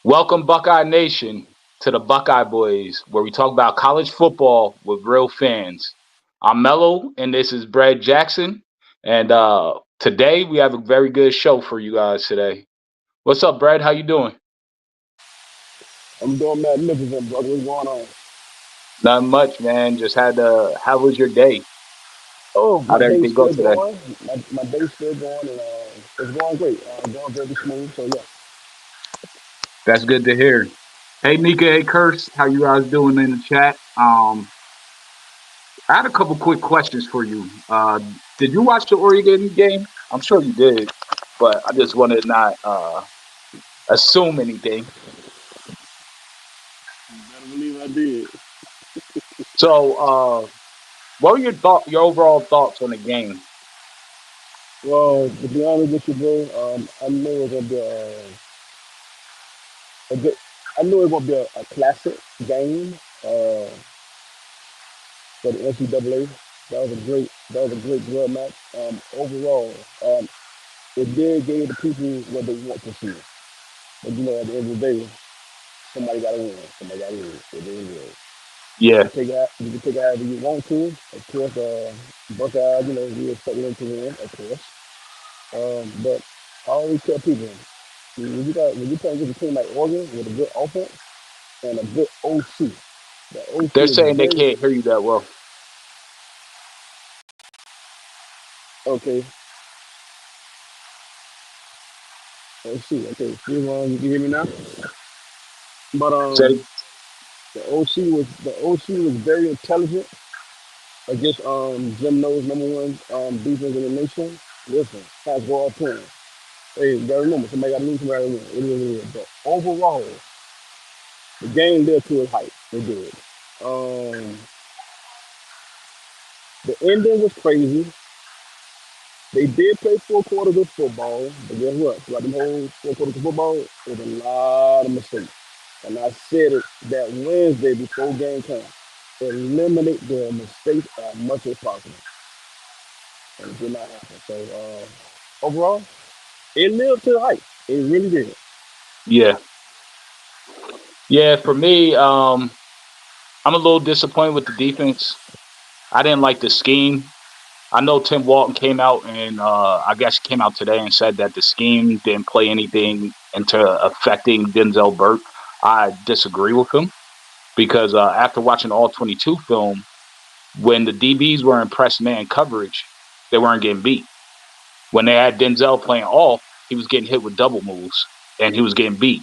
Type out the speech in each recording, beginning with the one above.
Welcome, Buckeye Nation, to the Buckeye Boyz, where we talk about college football with real fans. I'm Mello, and this is Brad Jackson. And today we have a very good show for you guys today. What's up, Brad? How you doing? I'm doing magnificent, brother. What's going on? Not much, man. Just had How was your day? Oh, How'd my day's everything go still today? going. My day's still going, and it's going great. Going very smooth. So yeah, That's good to hear. Hey, Mika. Hey, Curse. How you guys doing in the chat? I had a couple quick questions for you. Did you watch the Oregon game? I'm sure you did, but I just wanted to not assume anything. better believe I did. So, what were your overall thoughts on the game? Well, to be honest with you, bro, I knew it was gonna be a good. I knew it was gonna be a classic game uh, for the NCAA. That was a great grub match. Overall, it did give the people what they want to see. But at the end of the day, somebody got to win. Somebody got to lose. It is what it is. Yeah, You can take it however you want to. Of course, Buckeye, we expect them to win, of course. But I always tell people when you play against a team like Oregon with a good offense and a good OC, the OC they're is saying they very can't hear you that well. okay. OC, okay. See, you can hear me now. But Say, the OC was very intelligent against Jim Knowles' number one defense in the nation. Listen, has raw plans. Hey, you gotta remember, somebody gotta lose, somebody gotta win. It is what it is. But overall, the game led to its height. It did. Um, the ending was crazy. They did play 4 quarters of football, but guess what? Throughout the whole 4 quarters of football, it was a lot of mistakes. And I said it that Wednesday before game time. Eliminate the mistakes as much as possible. And it did not happen. So overall, it lived to the hype. It really did. yeah, yeah. For me, I'm a little disappointed with the defense. I didn't like the scheme. I know Tim Walton came out and I guess he came out today and said that the scheme didn't play anything into affecting Denzel Burke. I disagree with him because after watching all 22 film, when the DBs were in press man coverage, they weren't getting beat. When they had Denzel playing off, he was getting hit with double moves and he was getting beat.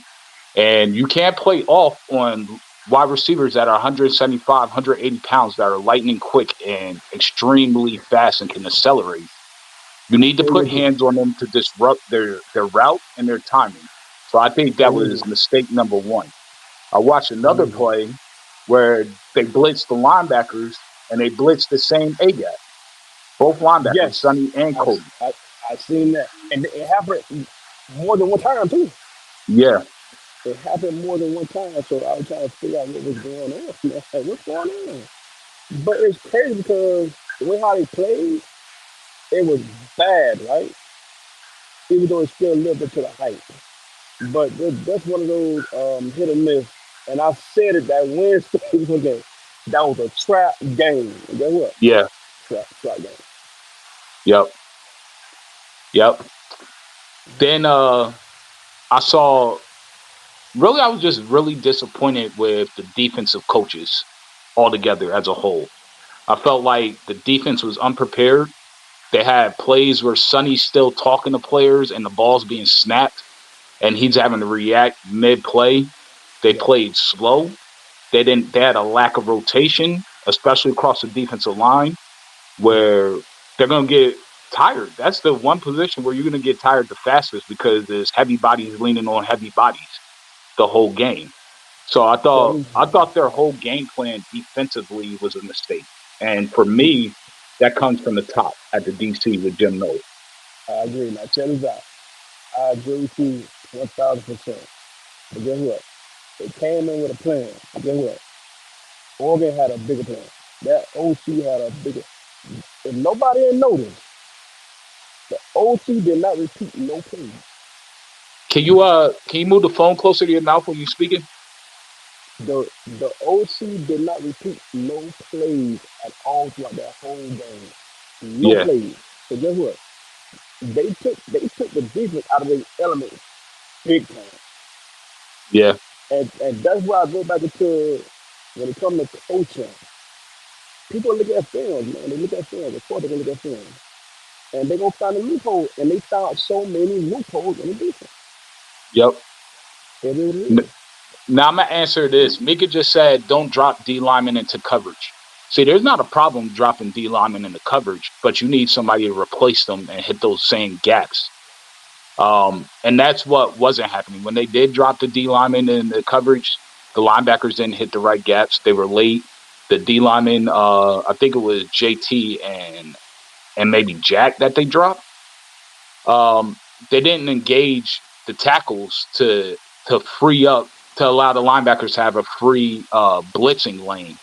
And you can't play off on wide receivers that are 175, 180 pounds that are lightning quick and extremely fast and can accelerate. You need to Very put agree. hands on them to disrupt their route and their timing. So I think that Very was agree. mistake number one. I watched Very another agree. play where they blitzed the linebackers and they blitzed the same A gap, both linebackers, Yes, Sonny and I, Cody. I, I seen that. And it happened more than one time, too. Yeah, It happened more than one time. So I was trying to figure out what was going on. Like, what's going on? But it's crazy because the way how they played, it was bad, right? Even though it still lived up to the hype. But that's one of those hit or miss. And I said it that Wednesday game. That was a trap game. And guess what? yeah, Trap game. yep, yep. Then I saw really I was just really disappointed with the defensive coaches altogether as a whole. I felt like the defense was unprepared. They had plays where Sonny's still talking to players and the ball's being snapped and he's having to react mid play. They Yeah. played slow. They had a lack of rotation, especially across the defensive line, Yeah. where they're gonna get tired. That's the one position where you're gonna get tired the fastest because there's heavy bodies leaning on heavy bodies the whole game. So So I thought their whole game plan defensively was a mistake. And for me, that comes from the top at the DC with Jim Knowles. I agree. Now check this out. I agree with you 1,000%. But guess what? They came in with a plan. But guess what? Oregon had a bigger plan. That OC had a bigger. If nobody had noticed, the OC did not repeat no plays. Can you move the phone closer to your mouth when you're speaking? The OC did not repeat no plays at all throughout that whole game. No Yeah, plays. So guess what? They took the defense out of their element big time. yeah, And that's why I go back into when it comes to coaching. People look at film, man. They look at film. Of course, they look at film, and they gonna find a loophole. And they found so many loopholes in the defense. yep. It is what it N- is. Now I'm gonna answer this. Mika just said, "Don't drop D lineman into coverage." See, there's not a problem dropping D lineman into coverage, but you need somebody to replace them and hit those same gaps. And that's what wasn't happening when they did drop the D lineman in the coverage. The linebackers didn't hit the right gaps. They were late. The D lineman, I think it was JT and maybe Jack that they dropped. They didn't engage the tackles to free up to allow the linebackers to have a free blitzing lane.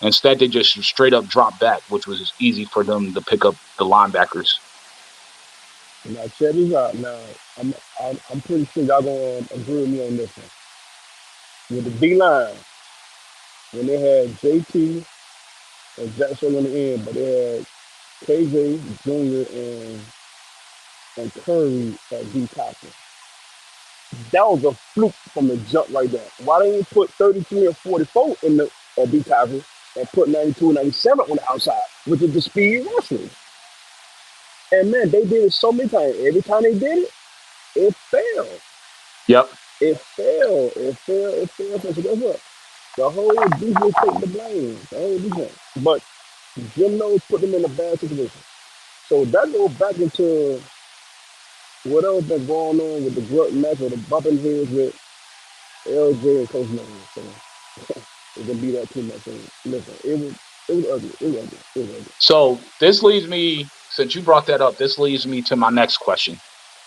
Instead, they just straight up dropped back, which was easy for them to pick up the linebackers. Now check this out. Now I'm pretty sure y'all gonna agree with me on this one. With the D line, when they had JT and Jackson on the end, but they had KJ Jr. and Curry at D tackle. That was a fluke from the jump right there. Why didn't you put 33 and 44 in the D tackle and put 92 and 97 on the outside, which is the speed rushers? And man, they did it so many times. Every time they did it, it failed. Yep. It failed. It failed. It failed. So guess what? The whole defense take the blame. The whole defense. But Jim knows put them in a bad situation. So that goes back into whatever been going on with the grunt match or the bumping heads with LJ and Coach Manning. So it can be that too much. And listen, it was ugly. It was ugly. It was ugly. So this leads me, since you brought that up, this leads me to my next question.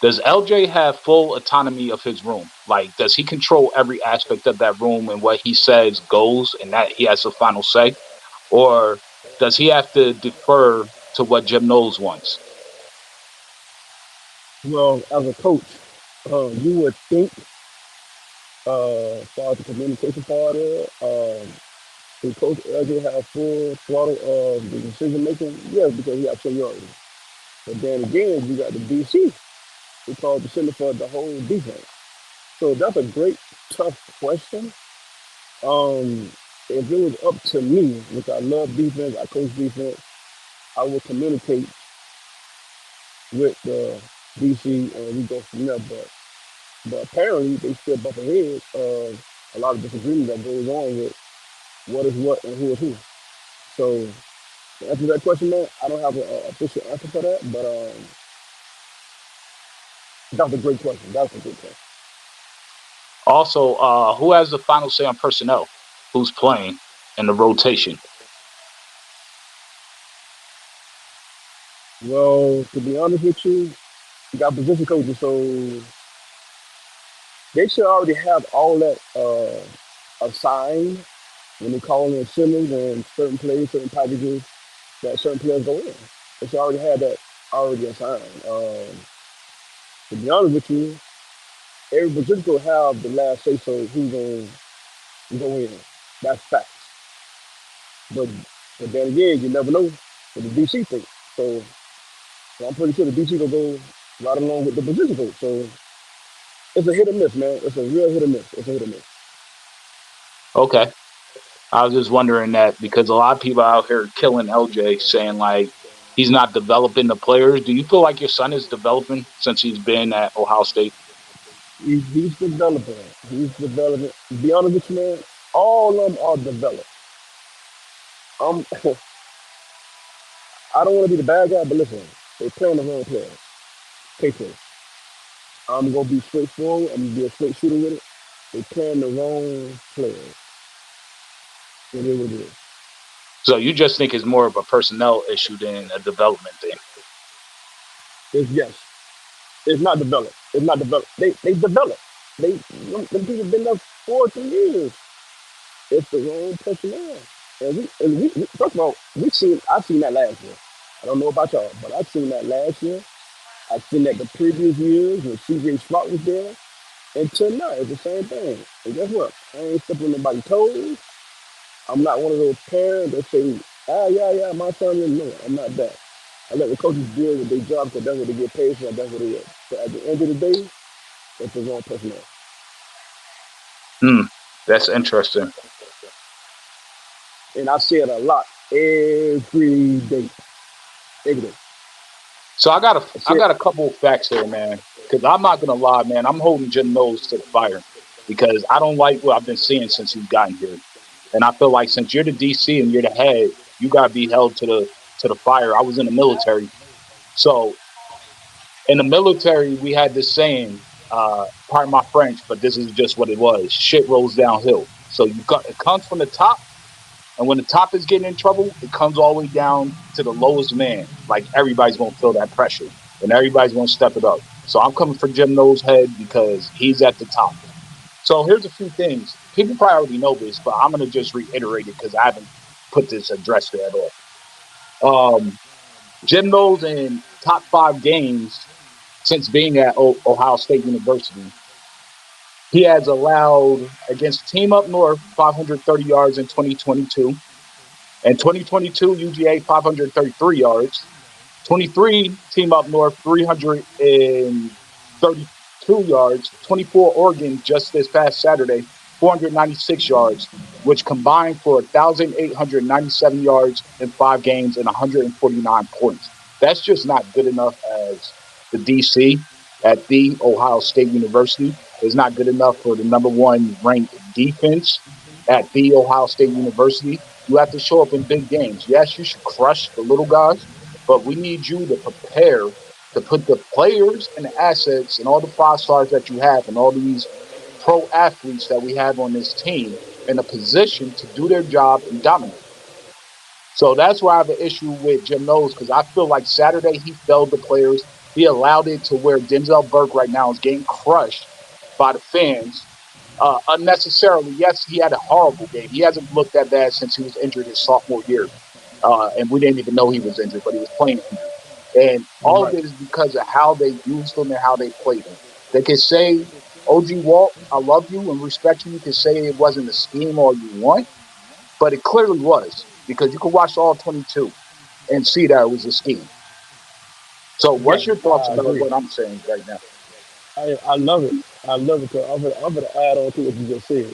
Does LJ have full autonomy of his room? Like, does he control every aspect of that room and what he says goes and that he has the final say? Or does he have to defer to what Jim Knowles wants? Well, as a coach, you would think, as far as the communication part of it, does Coach LJ have full throttle of the decision making? Yes, because he has seniority. But then again, you got the DC, who calls the center for the whole defense. So that's a great, tough question. Um, if it was up to me, which I love defense, I coach defense, I would communicate with the DC and we go from there. But apparently they still bumping heads of a lot of disagreement that goes on with what is what and who is who. So to answer that question, man, I don't have an official answer for that, but that's a great question. That's a good question. Also, who has the final say on personnel? Who's playing and the rotation? Well, to be honest with you, you got position coaches, so they should already have all that assigned when they call in Simmons and certain plays, certain packages that certain players go in. They should already have that already assigned. To be honest with you, every position will have the last say so who's going to go in. That's facts. But but then again, you never know what the DC think. So I'm pretty sure the DC will go right along with the position coach. So it's a hit or miss, man. It's a real hit or miss. It's a hit or miss. Okay. I was just wondering that because a lot of people out here killing LJ saying like he's not developing the players. Do you feel like your son is developing since he's been at Ohio State? He's developing. He's developing. To be honest with you, man, all of them are developed. I'm, I don't want to be the bad guy, but listen, they playing the wrong players. Take this. I'm gonna be straightforward. I'm gonna be a straight shooter with it. They playing the wrong players. It is what it is. So you just think it's more of a personnel issue than a development thing. It's yes. It's not developed. It's not developed. They develop. Them people been there 4 3 years. It's the wrong personnel. And we first of all, I've seen that last year. I don't know about y'all, but I've seen that last year. I've seen that the previous years when CJ Sprout was there. Until now, it's the same thing. And guess what? I ain't stepping on nobody's toes. I'm not one of those parents that say, yeah, yeah, my son is no. I'm not that. I let the coaches deal with their job because that's what they get paid for. That's what it is. But at the end of the day, it's the wrong personnel. Hmm, that's interesting. And I say it a lot every day. Every day. So I got a I I say it. got a couple of facts here, man. Because I'm not gonna lie, man. I'm holding Jim Knowles to the fire because I don't like what I've been seeing since he's gotten here, and I feel like since you're the DC and you're the head, you gotta be held to the fire. I was in the military, so in the military we had this saying. Pardon my French, but this is just what it was. Shit rolls downhill. So it comes from the top. And when the top is getting in trouble, it comes all the way down to the lowest man. Like everybody's gonna feel that pressure, and everybody's gonna step it up. So I'm coming for Jim Knowles' head because he's at the top. So here's a few things. People probably already know this, but I'm gonna just reiterate it because I haven't put this address there at all. Jim Knowles in top 5 games since being at Ohio State University, he has allowed against Team Up North 530 yards in 2022. In 2022, UGA 533 yards. 23 Team Up North 332 yards. 24 Oregon just this past Saturday 496 yards, which combined for 1,897 yards in 5 games and 149 points. That's just not good enough as the DC at the Ohio State University. It's not good enough for the number one ranked defense at the Ohio State University. You have to show up in big games. Yes, you should crush the little guys, but we need you to prepare to put the players and the assets and all the 5 stars that you have and all these pro athletes that we have on this team in a position to do their job and dominate. So that's why I have an issue with Jim Knowles because I feel like Saturday he failed the players. He allowed it to where Denzel Burke right now is getting crushed by the fans unnecessarily. Yes, he had a horrible game. He hasn't looked that bad since he was injured his sophomore year, and we didn't even know he was injured, but he was playing injured. And You're all of right. it is because of how they used him and how they played him. They can say, "OG Walt, I love you and respect you." You can say it wasn't a scheme all you want, but it clearly was because you can watch all 22 and see that it was a scheme. So, Yeah, what's your thoughts I about agree. what I'm saying right now? I love it. I love it. Cause I'm gonna add on to what you just said.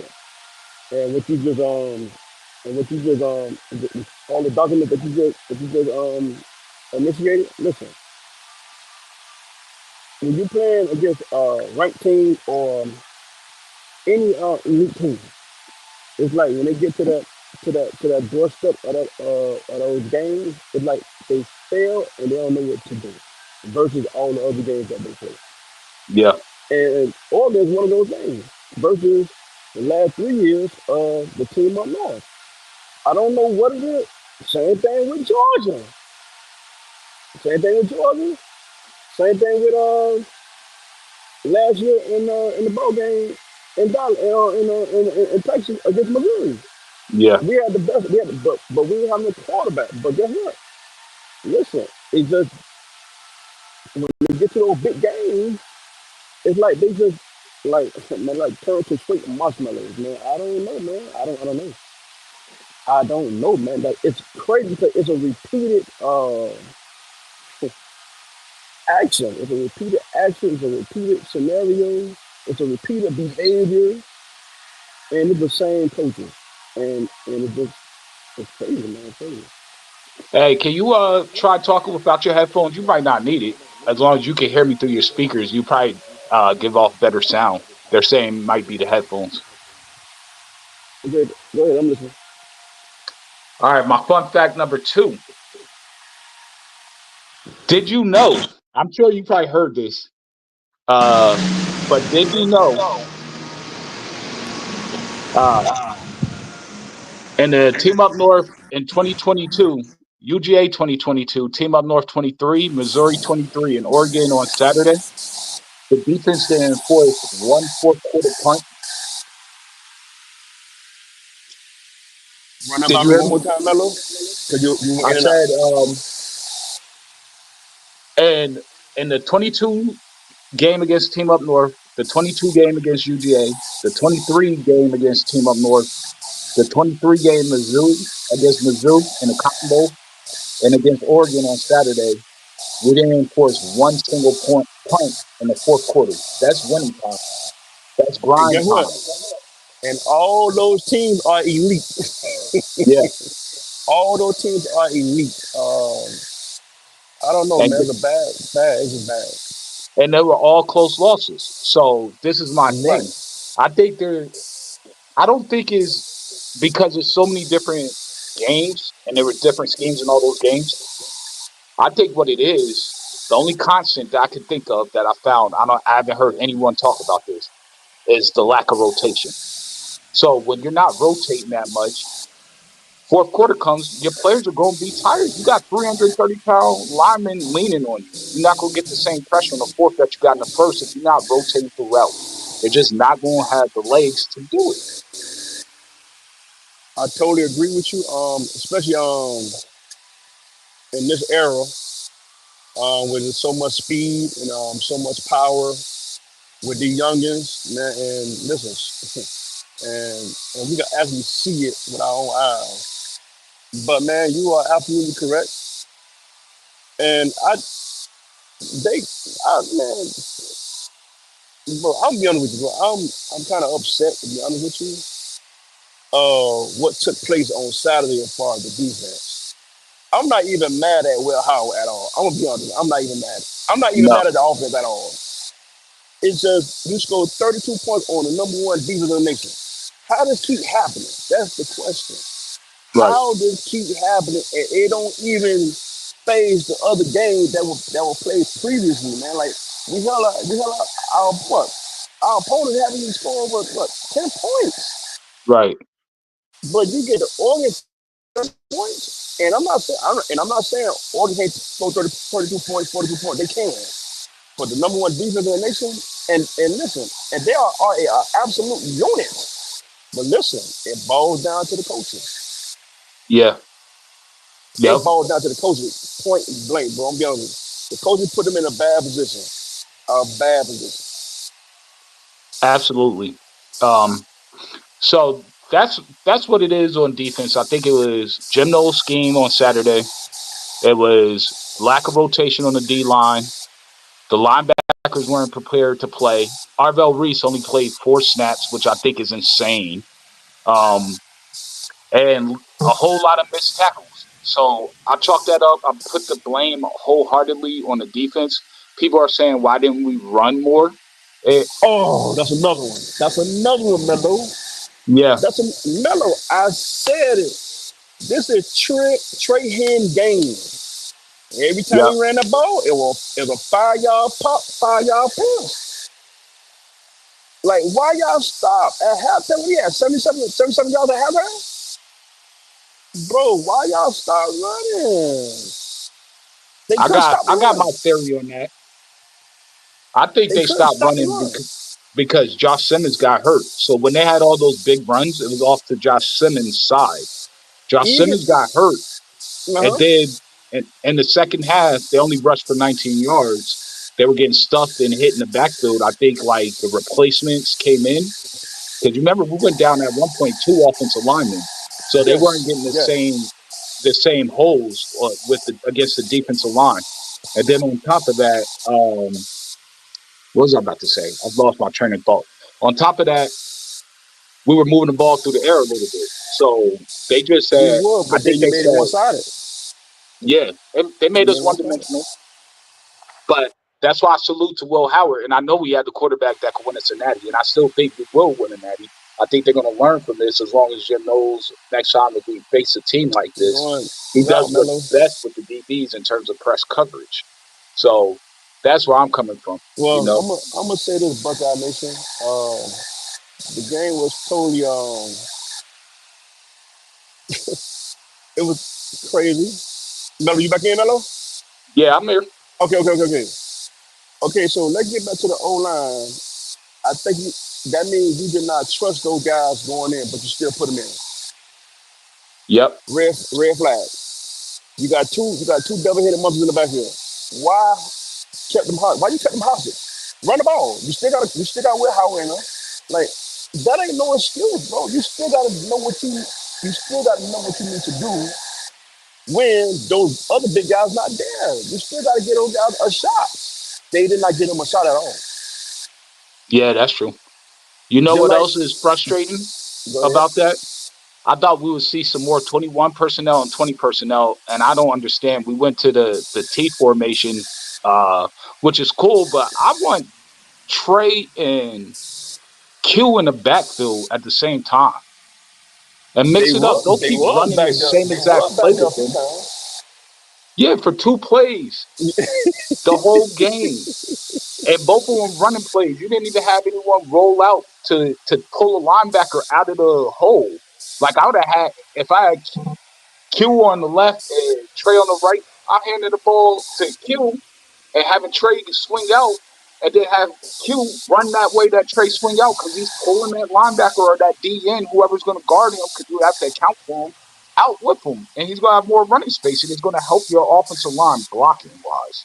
And what you just all the documents that you just initiated. Listen, when you playing against ranked team or any elite team, it's like when they get to that doorstep of those games, it's like they fail and they don't know what to do. Versus all the other games that they play. Yeah, And Oregon is one of those games. Versus the last 3 years of the team up north. I don't know what it is. Same thing with Georgia. Same thing with Georgia. Same thing with last year in the bowl game in Dallas, in Texas against Missouri. yeah, We had the best. We had, but we didn't have no quarterback. But guess what? Listen, it's just when they get to those big games, it's like they just like man, like turn to straight marshmallows, man. I don't know, man. I don't know. I don't know, man. Like it's crazy because it's a repeated action. It's a repeated action. It's a repeated scenario. It's a repeated behavior, and it's the same coaches. And it's crazy, man. It's crazy. Hey, can you try talking without your headphones? You might not need it. As long as you can hear me through your speakers, you probably give off better sound. They're saying might be the headphones. Okay, go ahead. I'm listening. All right, my fun fact number 2. Did you know? I'm sure you probably heard this. Uh, but did you know uh, in the Team Up North in 2022, UGA 2022, Team Up North 23, Missouri 23, and Oregon on Saturday, the defense didn't enforce one fourth quarter punt. Run that Did by you me hear one me? more time, Mello. Cause you went I in and out. said, and in the 22 game against Team Up North, the 22 game against UGA, the 23 game against Team Up North, the 23 game against Mizzou in the Cotton Bowl, and against Oregon on Saturday, we didn't force one single point punt in the fourth quarter. That's winning time. That's And grind guess what? time. And all those teams are elite. Yeah, All those teams are elite. I don't know, and man. It's a bad. It's just bad. and they were all close losses. So this is my thing. Right. I think there. I don't think is because there's so many different games and there were different schemes in all those games. I think what it is, the only constant that I can think of that I found, I haven't heard anyone talk about this, is the lack of rotation. So when you're not rotating that much, fourth quarter comes, your players are going to be tired. You got 330-pound linemen leaning on you. You're not going to get the same pressure in the fourth that you got in the first if you're not rotating throughout. They're just not going to have the legs to do it. I totally agree with you. Especially in this era, where there's so much speed and so much power with the youngins, man. And listen, and we can actually see it with our own eyes. But man, you are absolutely correct. And they, man, bro, I'm be honest with you, bro. I'm kind of upset to be honest with you. What took place on Saturday as far as the defense. I'm not even mad at Will Howard at all. I'm gonna be honest. I'm not even mad. I'm not even No. mad at the offense at all. It's just you scored 32 points on the number one defense in the nation. How does keep happening? That's the question. Right. How does keep happening? And it don't even phase the other games that were played previously, man. Like we held our what? Our opponent haven't even scored what 10 points, Right. but you get the Oregon points, and I'm not saying Oregon can't score 32 points, 42 points. They can, but the number one defense in the nation, and listen, and they are a absolute unit. But listen, it boils down to the coaching. Yeah. Yep. It boils down to the coaching. Point blank, bro. I'm be honest. The coaching put them in a bad position. A bad position. Absolutely. Um, so that's what it is on defense. I think it was Jim Knowles' scheme on Saturday. It was lack of rotation on the D line. The linebackers weren't prepared to play. Arvell Reese only played 4 snaps, which I think is insane. Um, and a whole lot of missed tackles. So I chalk that up. I put the blame wholeheartedly on the defense. People are saying, why didn't we run more? It, Oh, that's another one. That's another one, Mello. yeah, That's a Mello. I said it. This is Trey Hen game. Every time yeah. he ran the ball, it was a 5 yard pop, 5 yard pass. Like, why y'all stop at halftime? What he had 77 yards at halftime? Bro, why y'all stop running? They couldn't stop the I got run. my theory on that. I think They they couldn't stopped stop the running run. because Josh Simmons got hurt. So when they had all those big runs, it was off to Josh Simmons' side. Josh Even, Simmons got hurt, and uh-huh. then in the second half, they only rushed for 19 yards. They were getting stuffed and hit in the backfield. I think like the replacements came in because you remember we went down at one point 2 offensive linemen, so they weren't getting Yes, yes. the same holes with against the defensive line. And then on top of that, what was I about to say? I've lost my train of thought. On top of that, we were moving the ball through the air a little bit. So they just You said, would, I but then think you they made it one said, sided. yeah, they You made made us it one one sided. dimensional. But that's why I salute to Will Howard. And I know we had the quarterback that could win us a natty. And I still think we will win a natty. I think they're going to learn from this as long as Jim knows next time if we face a team like this, Going he out, does what's Mello. best with the DBs in terms of press coverage. So that's where I'm coming from, you Well, know? I'm gonna say this, Buckeye Nation. The game was totally it was crazy. Mello, you back in, Mello? Yeah, I'm here. Okay. Okay, so let's get back to the O line. I think that means you did not trust those guys going in, but you still put them in. Yep. Red flag. You got two double headed monsters in the backfield. Why kept them hot? Why you kept them hostage? Run the ball. You still got Will Howard in there. Like that ain't no excuse, bro. You still gotta know what you still gotta know what you need to do when those other big guys not there. You still gotta get those guys a shot. They did not get them a shot at all. Yeah, that's true. You know Just what like, else is frustrating go ahead. about that? I thought we would see some more 21 personnel and 20 personnel, and I don't understand. We went to the T formation, which is cool, but I want Trey and Q in the backfield at the same time and mix it up. Don't They keep was running back the there. same They exact was play back there a with few them. times. Yeah, for 2 plays the whole game. And both of them running plays. You didn't even have anyone roll out to pull a linebacker out of the hole. Like I would have had if I had Q on the left and Trey on the right, I handed the ball to Q and having Trey swing out and then have Q run that way that Trey swing out because he's pulling that linebacker or that DN, whoever's going to guard him, because you have to account for him, out with him. And he's going to have more running space and it's going to help your offensive line blocking wise.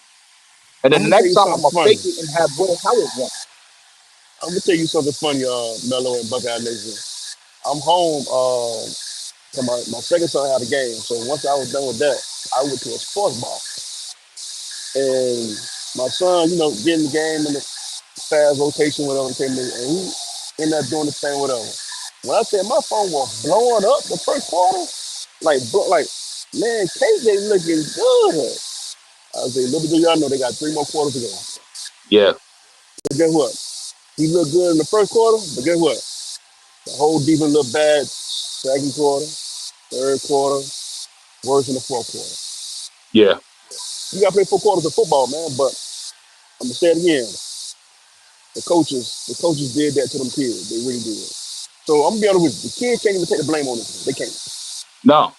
And I'm then the gonna tell next you time I'm something going to funny. fake it and have Will Howard run. I'm gonna tell you something funny, Mello and Buckeye Nation. I'm home. So my second son had a game. So once I was done with that, I went to a sports bar. And my son, getting the game in the fast rotation, whatever it came in, and he ended up doing the same, whatever. When I said my phone was blowing up the first quarter, like, man, KJ looking good. I said, little do y'all know they got 3 more quarters to go. Yeah, But guess what? He looked good in the first quarter, but guess what? The whole defense looked bad second quarter, third quarter, worse in the fourth quarter. yeah. You got to play 4 quarters of football, man. But I'm gonna say it again. The coaches did that to them kids. They really did. So I'm gonna be honest with you. The kids can't even take the blame on this. They can't. No.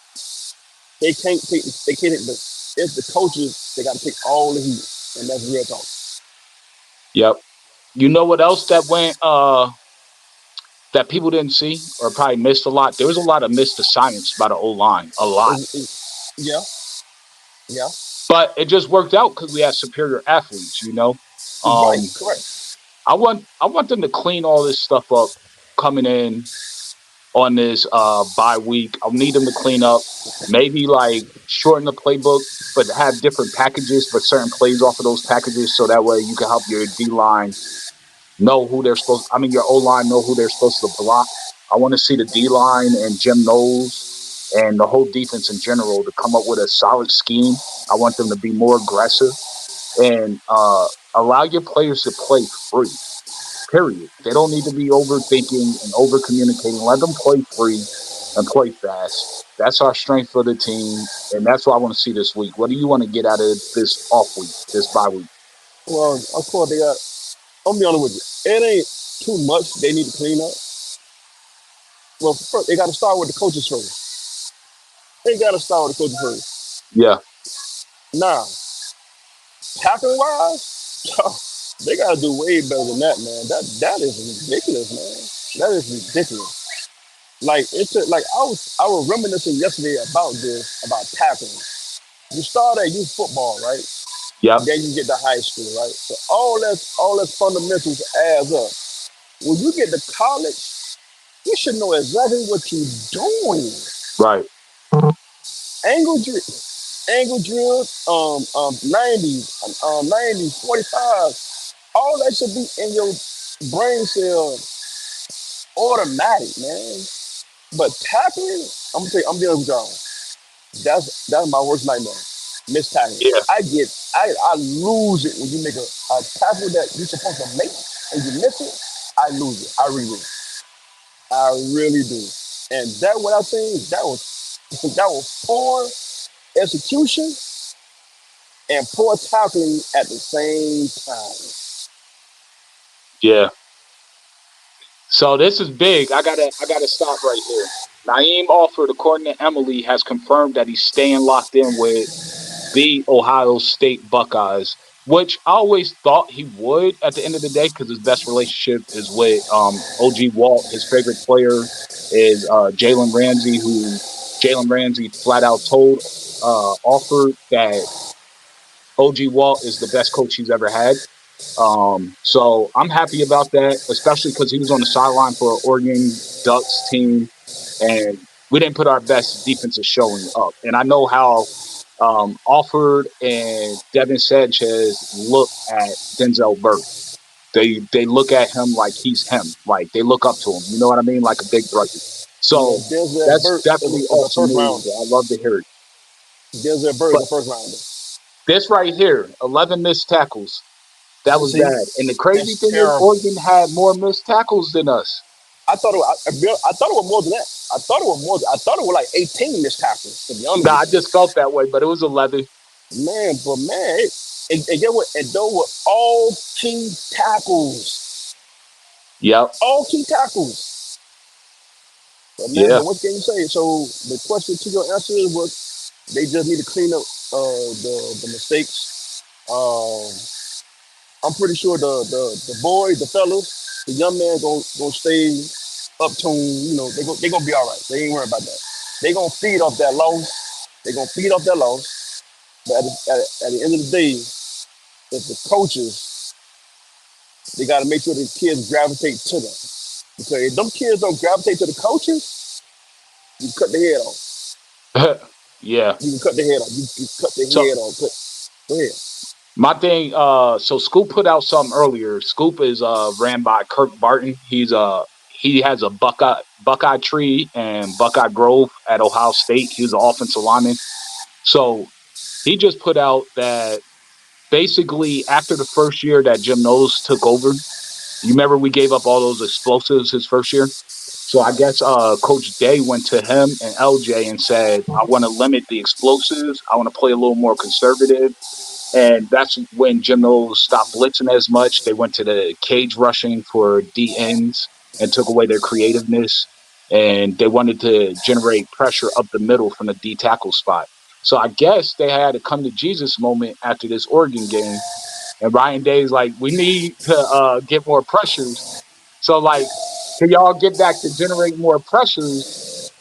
They can't take. They can't. But it's the coaches. They got to take all the heat, and that's real talk. Yep. You know what else that went that people didn't see or probably missed a lot? There was a lot of missed assignments by the O line. A lot. Yeah, yeah. But it just worked out because we had superior athletes. Right, Um correct. I want them to clean all this stuff up coming in on this bye week. I'll need them to clean up. Maybe like shorten the playbook, but have different packages for certain plays off of those packages so that way you can help your D line know who they're supposed I mean your O line know who they're supposed to block. I want to see the D line and Jim Knowles and the whole defense in general to come up with a solid scheme. I want them to be more aggressive and allow your players to play free. Period. They don't need to be overthinking and over communicating. Let them play free and play fast. That's our strength for the team, and that's what I want to see this week. What do you want to get out of this off week, this bye week? Well, of course they got. I'm gonna be honest with you. It ain't too much they need to clean up. Well, first, they got to start with the coaches first. They got to start with the coaches first. Yeah, Now, tackling wise, they got to do way better than that, man. That is ridiculous, man. That is ridiculous. Like I was reminiscing yesterday about this about tackling. You start at youth football, right? yep, Then you get to high school, right? So all that fundamentals adds up. When you get to college, you should know exactly what you're doing. right. Angle drill, angle drills, 90s, 45, all that should be in your brain cell automatic, man. But tackling, I'm dealing with y'all. That's my worst nightmare. Miss tackling. Yeah, I lose it when you make a tackle that you're supposed to make and you miss it. I lose it. I really do. I really do. And that what I think that was poor execution and poor tackling at the same time. yeah. So this is big. I gotta stop right here. Naeem Alford, according to Emily, has confirmed that he's staying locked in with the Ohio State Buckeyes, which I always thought he would at the end of the day because his best relationship is with OG Walt. His favorite player is Jalen Ramsey, who Jalen Ramsey flat out told Alford that OG Walt is the best coach he's ever had. So I'm happy about that, especially because he was on the sideline for an Oregon Ducks team, and we didn't put our best defensive showing up. And I know how Alford and Devin Sanchez look at Denzel Burke. They look at him like he's him, like they look up to him. You know what I mean? Like a big brother. Yeah, So Denzel that's Burke definitely is a awesome first news. rounder. I love to hear it. Denzel Burke is But a first rounder. this right here, 11 missed tackles. That was See, bad. And the crazy that's thing is, terrible. Oregon had more missed tackles than us. I thought it was more than that. I thought it was like 18 missed tackles. To be honest Nah, I with just felt that way, but it was 11. you, man, and get what? And those were all key tackles, Yep. all key tackles. But man, Yeah. but what can you say? So the question to your answer is, was they just need to clean up the mistakes. I'm pretty sure the boys, the fellas, the young man gonna stay up tuned. You know, they gonna be all right. They ain't worried about that. They gonna feed off that loss. They gonna feed off that loss. But at the end of the day, if the coaches, they got to make sure the kids gravitate to them. Because if them kids don't gravitate to the coaches, you cut the head off. Yeah. You can cut the head off. You cut the So head off. Go ahead. my thing, so Scoop put out something earlier. Scoop is ran by Kirk Barton. He has a Buckeye tree and Buckeye Grove at Ohio State. He was an offensive lineman. So he just put out that basically after the first year that Jim Knowles took over, you remember we gave up all those explosives his first year? So I guess Coach Day went to him and LJ and said, I want to limit the explosives. I want to play a little more conservative. And that's when Jim Knowles stopped blitzing as much. They went to the cage rushing for D ends and took away their creativeness. And they wanted to generate pressure up the middle from the D tackle spot. So I guess they had a come to Jesus moment after this Oregon game. And Ryan Day's like, we need to get more pressures. So, like, can y'all get back to generating more pressures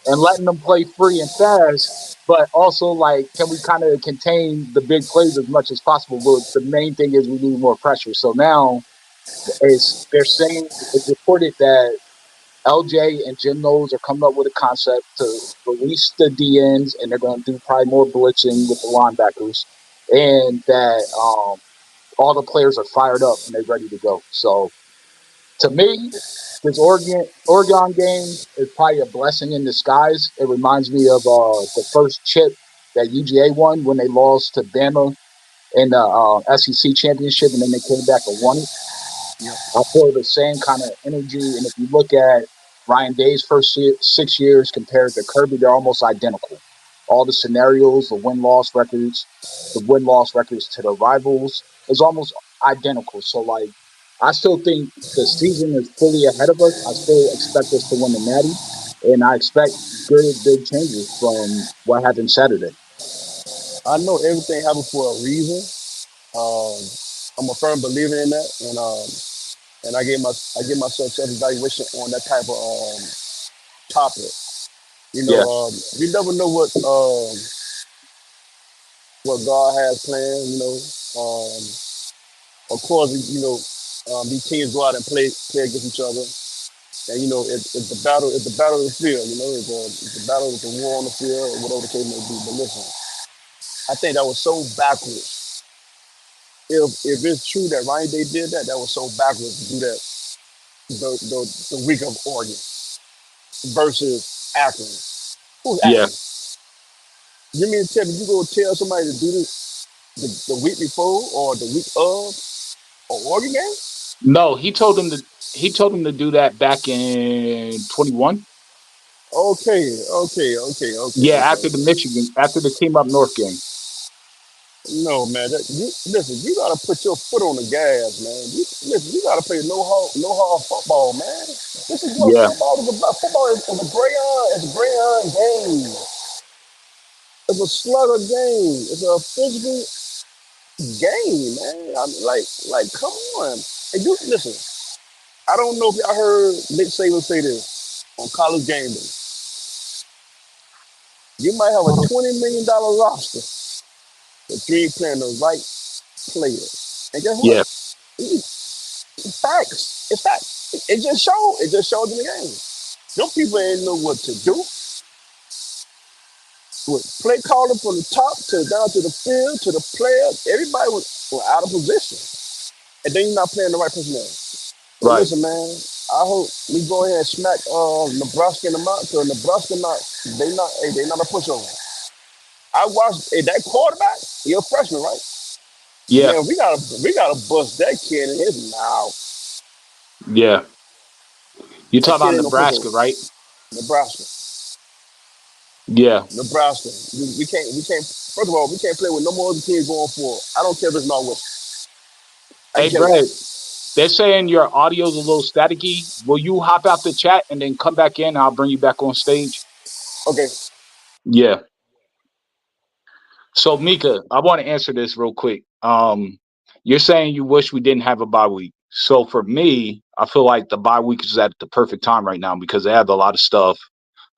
and letting them play free and fast? But also, like, can we kind of contain the big plays as much as possible? But the main thing is we need more pressure. So now they're saying it's reported that LJ and Jim Knowles are coming up with a concept to release the DNs, and they're going to do probably more blitzing with the linebackers, and that all the players are fired up and they're ready to go. So to me, this Oregon game is probably a blessing in disguise. It reminds me of the first chip that UGA won when they lost to Bama in the SEC championship, and then they came back and won it. Yep. I feel the same kind of energy. And if you look at Ryan Day's first 6 years compared to Kirby, they're almost identical. All the scenarios, the win loss records to the rivals is almost identical. So, like, I still think the season is fully ahead of us. I still expect us to win the Natty, and I expect good big changes from what happened Saturday. I know everything happened for a reason. Um, I'm a firm believer in that, and I give myself self evaluation on that type of topic. Yeah, You never know what God has planned. Of course, these teams go out and play against each other, and it's the battle of the field. It's the battle, it's the war on the field, or whatever the case may be. But listen, I think that was so backwards. If it's true that Ryan Day did that, that was so backwards to do that the week of Oregon versus Akron. Who's yeah. Akron? You mean to tell me you go tell somebody to do this the week before or the week of an Oregon game? No, he told him to do that back in 21. Okay. Yeah, after the team up north game. No, man. Listen, you gotta put your foot on the gas, man. You gotta play no hard football, man. This is what Yeah, football is about. Football is a crayon game. It's a slugger game. It's a physical game, man. I mean, come on. And you listen. I don't know if y'all heard Nick Saban say this on College Game Day. You might have a $20 million roster, but you ain't playing the right players. And guess what? yeah. It's facts. It's facts. It just showed. It just showed in the game. Them people ain't know what to do. With play calling from the top to down to the field to the players, everybody was out of position. And then you're not playing the right personnel. So Right. listen, man. I hope we go ahead and smack Nebraska in the mouth. So Nebraska they not a pushover. I watched that quarterback. He a freshman, right? Yeah. Man, we gotta bust that kid in his mouth. Yeah. You That talk kid about ain't no Nebraska, pushover. right? Nebraska, Yeah. Nebraska. We can't. First of all, we can't play with no more other teams going forward. I don't care if it's Northwestern. I Hey, can care less. Brad, they're saying your audio's a little staticky. Will you hop out the chat and then come back in? I'll bring you back on stage. Okay, Yeah. So Mika, I want to answer this real quick. You're saying you wish we didn't have a bye week. So for me, I feel like the bye week is at the perfect time right now because they have a lot of stuff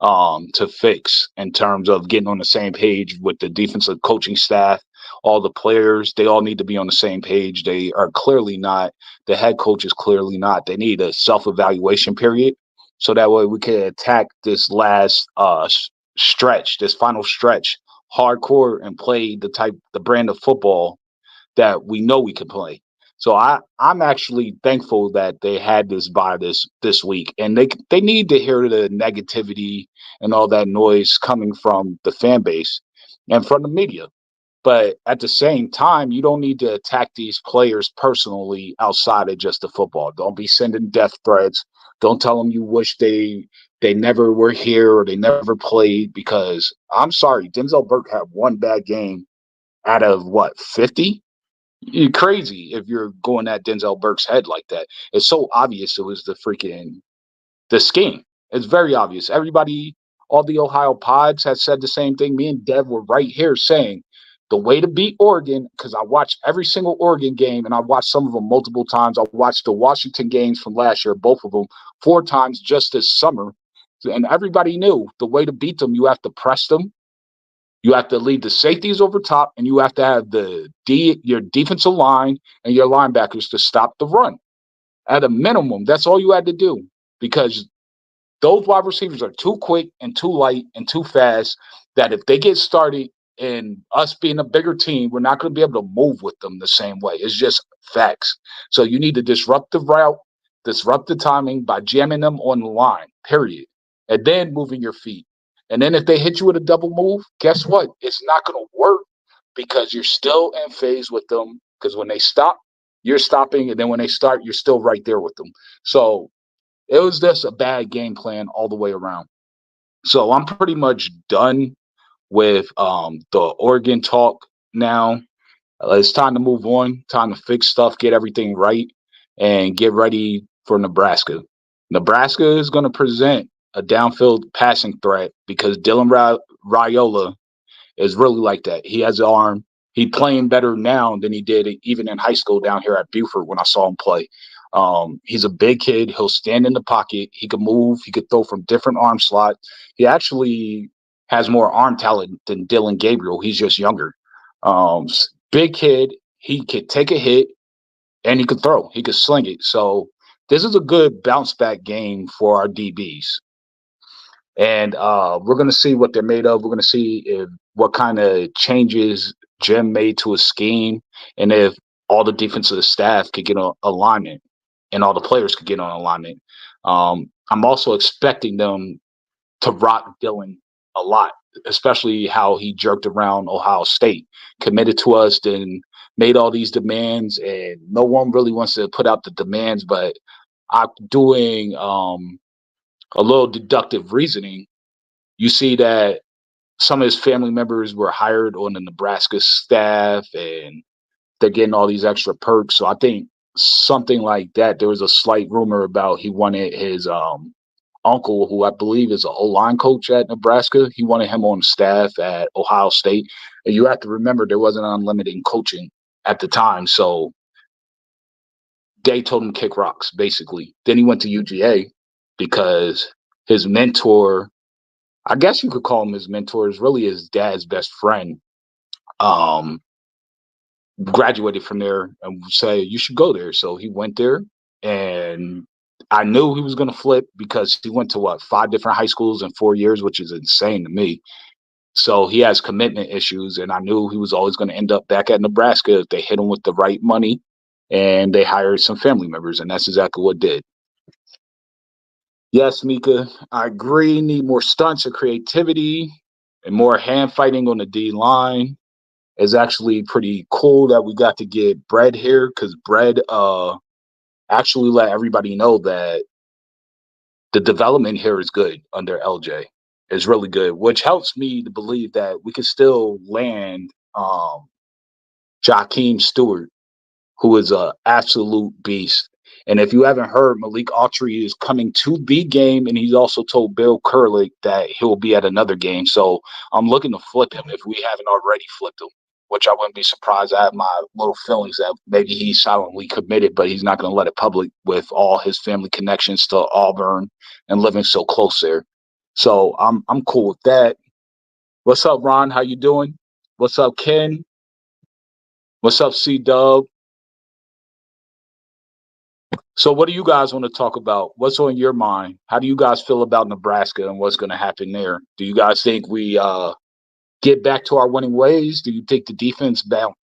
to fix in terms of getting on the same page with the defensive coaching staff, all the players. They all need to be on the same page. They are clearly not. The head coach is clearly not. They need a self-evaluation period so that way we can attack this last stretch, this final stretch, hardcore and play the brand of football that we know we can play. So I'm actually thankful that they had this bye this week, and they need to hear the negativity and all that noise coming from the fan base and from the media. But at the same time, you don't need to attack these players personally outside of just the football. Don't be sending death threats. Don't tell them you wish they never were here or they never played because I'm sorry, Denzel Burke had one bad game out of what 50. You're crazy if you're going at Denzel Burke's head like that. It's so obvious it was the scheme. It's very obvious. Everybody, all the Ohio pods has said the same thing. Me and Dev were right here saying the way to beat Oregon, because I watched every single Oregon game and I watched some of them multiple times. I watched the Washington games from last year, both of them, 4 times just this summer. And everybody knew the way to beat them, you have to press them, you have to lead the safeties over top, and you have to have your defensive line and your linebackers to stop the run. At a minimum, that's all you had to do because those wide receivers are too quick and too light and too fast that if they get started and us being a bigger team, we're not going to be able to move with them the same way. It's just facts. So you need to disrupt the route, disrupt the timing by jamming them on the line, period. And then moving your feet. And then if they hit you with a double move, guess what? It's not going to work because you're still in phase with them. Because when they stop, you're stopping. And then when they start, you're still right there with them. So it was just a bad game plan all the way around. So I'm pretty much done with the Oregon talk now. It's time to move on, time to fix stuff, get everything right, and get ready for Nebraska. Nebraska is going to present a downfield passing threat because Raiola is really like that. He has an arm. He playing better now than he did even in high school down here at Buford when I saw him play. He's a big kid. He'll stand in the pocket. He can move. He could throw from different arm slots. He actually has more arm talent than Dylan Gabriel. He's just younger. Big kid. He could take a hit and he could throw. He could sling it. So this is a good bounce back game for our DBs. And we're going to see what they're made of. We're going to see if what kind of changes Jim made to his scheme, and if all the defensive staff could get on alignment, and all the players could get on alignment. I'm also expecting them to rock Dylan a lot, especially how he jerked around Ohio State, committed to us, then made all these demands, and no one really wants to put out the demands. But I'm doing a little deductive reasoning. You see that some of his family members were hired on the Nebraska staff and they're getting all these extra perks. So I think something like that. There was a slight rumor about he wanted his uncle, who I believe is an O-line coach at Nebraska. He wanted him on staff at Ohio State. And you have to remember there wasn't unlimited coaching at the time. So they told him to kick rocks, basically. Then he went to UGA because his mentor, I guess you could call him his mentor, is really his dad's best friend. Um, graduated from there and say you should go there. So he went there, and I knew he was going to flip because he went to what 5 different high schools in 4 years, which is insane to me. So he has commitment issues, and I knew he was always going to end up back at Nebraska if they hit him with the right money and they hired some family members, and that's exactly what did. Yes, Mika, I agree. Need more stunts and creativity and more hand fighting on the D line. It's actually pretty cool that we got to get Bread here because Bread actually let everybody know that the development here is good under LJ. It's really good, which helps me to believe that we can still land Jakeem Stewart, who is a absolute beast. And if you haven't heard, Malik Autry is coming to the game, and he's also told Bill Kurlick that he'll be at another game. So I'm looking to flip him if we haven't already flipped him, which I wouldn't be surprised. I have my little feelings that maybe he's silently committed, but he's not going to let it public with all his family connections to Auburn and living so close there. So I'm cool with that. What's up, Ron? How you doing? What's up, Ken? What's up, C Dub? So what do you guys want to talk about? What's on your mind? How do you guys feel about Nebraska and what's going to happen there? Do you guys think we get back to our winning ways? Do you think the defense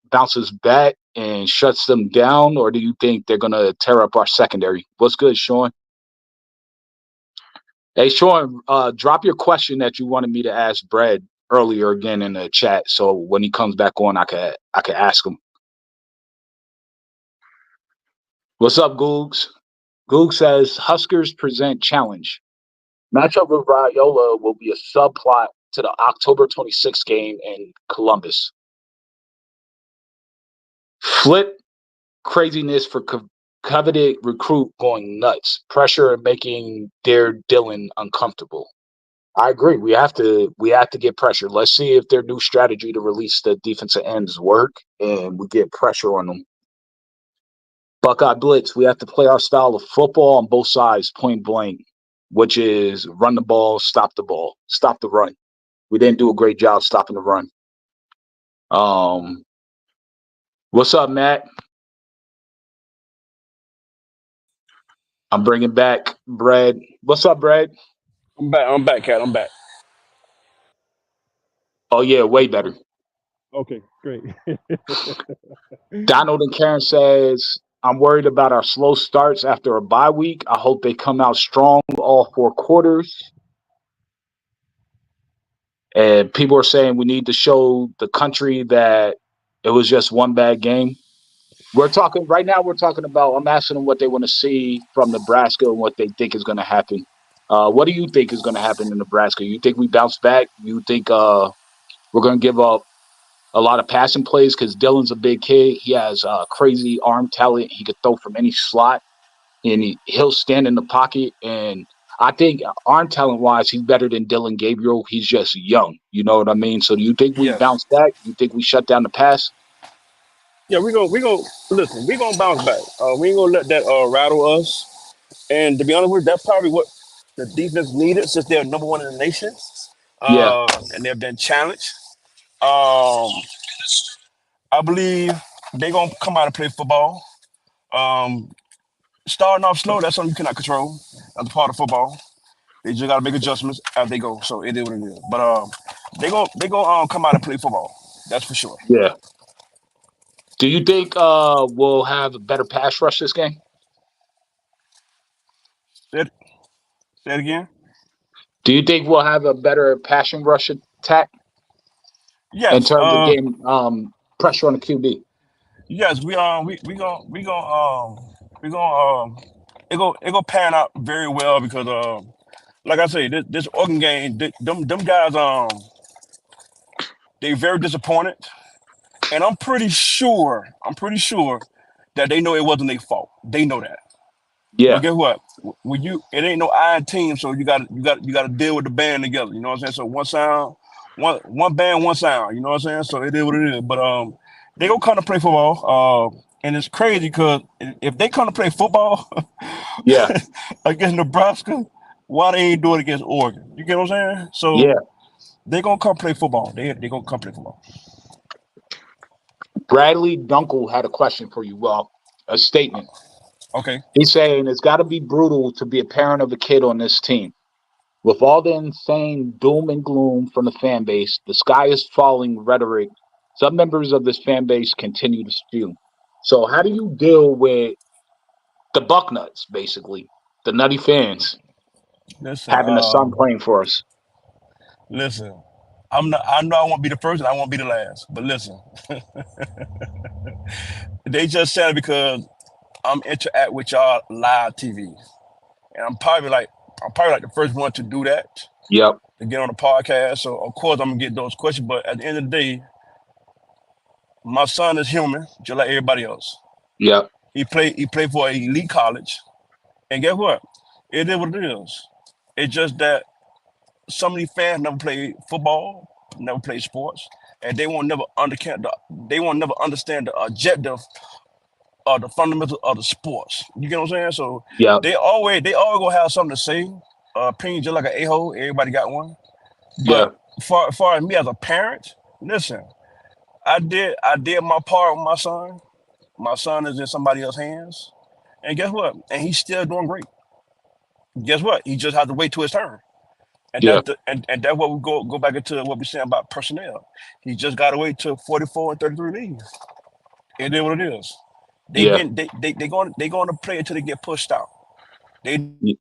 bounces back and shuts them down, or do you think they're going to tear up our secondary? What's good, Sean? Hey, Sean, drop your question that you wanted me to ask Brad earlier again in the chat, so when he comes back on, I can ask him. What's up, Googs? Goog says Huskers present challenge. Matchup with Raiola will be a subplot to the October 26th game in Columbus. Flip craziness for coveted recruit going nuts. Pressure and making their Dylan uncomfortable. I agree. We have to get pressure. Let's see if their new strategy to release the defensive ends work and we get pressure on them. Buckeye Blitz, we have to play our style of football on both sides, point blank, which is run the ball, stop the run. We didn't do a great job stopping the run. What's up, Matt? I'm bringing back Brad. What's up, Brad? I'm back, Cat. I'm back. Oh, yeah, way better. Okay, great. Donald and Karen says, I'm worried about our slow starts after a bye week. I hope they come out strong all 4 quarters. And people are saying we need to show the country that it was just one bad game. We're talking about, I'm asking them what they want to see from Nebraska and what they think is going to happen. What do you think is going to happen in Nebraska? You think we bounce back? You think we're going to give up a lot of passing plays because Dylan's a big kid. He has crazy arm talent. He could throw from any slot, and he'll stand in the pocket. And I think arm talent wise, he's better than Dylan Gabriel. He's just young. You know what I mean? So do you think we Yes. bounce back? You think we shut down the pass? Yeah, we go listen, we gonna bounce back. We ain't gonna let that rattle us. And to be honest with you, that's probably what the defense needed since they're number one in the nation. Yeah, And they've been challenged. Um, I believe they're gonna come out and play football. Um, Starting off slow, that's something you cannot control. That's part of football. They just gotta make adjustments as they go. So it is what it is. But they gonna come out and play football. That's for sure. yeah. Do you think we'll have a better pass rush this game? Say it, say it again. Do you think we'll have a better passing rush attack in Yes. terms of getting pressure on the QB? Yes. We it gonna pan out very well because like I say, this Oregon game, them guys they very disappointed, and I'm pretty sure that they know it wasn't their fault. They know that. But Yeah, guess what? When it ain't no iron team, so you got to deal with the band together. You know what I'm saying? So one sound, one band, one sound. You know what I'm saying? So it is what it is. But they gonna come to play football. And it's crazy because if they come to play football yeah, against Nebraska, why they ain't do it against Oregon? You get what I'm saying? yeah. So they gonna come play football. They gonna come play football. Bradley Dunkel had a question for you. Well, a statement. Okay. He's saying it's got to be brutal to be a parent of a kid on this team. With all the insane doom and gloom from the fan base, the sky is falling rhetoric, some members of this fan base continue to spew. So, how do you deal with the Bucknuts, basically, the nutty fans, Listen, having a son playing for us? listen. I'm not. I know I won't be the first, and I won't be the last. But listen, they just said it because I'm interact with y'all live TV, and I'm probably like the first one to do that, Yep, to get on the podcast. So of course I'm gonna get those questions. But at the end of the day, my son is human, just like everybody else. yep, He played for an elite college, and guess what? It is what it is. It's just that some of these fans never played football, never played sports, and they won't never understand the objective or the fundamentals of the sports. You get what I'm saying? So yep, they always gonna have something to say. Opinion just like an a-hole. Everybody got one. But yep, far as me as a parent, listen, I did my part with my son. My son is in somebody else's hands. And guess what? And he's still doing great. Guess what? He just has to wait till his turn. And yep, and that's what we go back into what we're saying about personnel. He just gotta wait till 44 and 33 leaves. It is what it is. They yeah, get they going to play until they get pushed out. They y-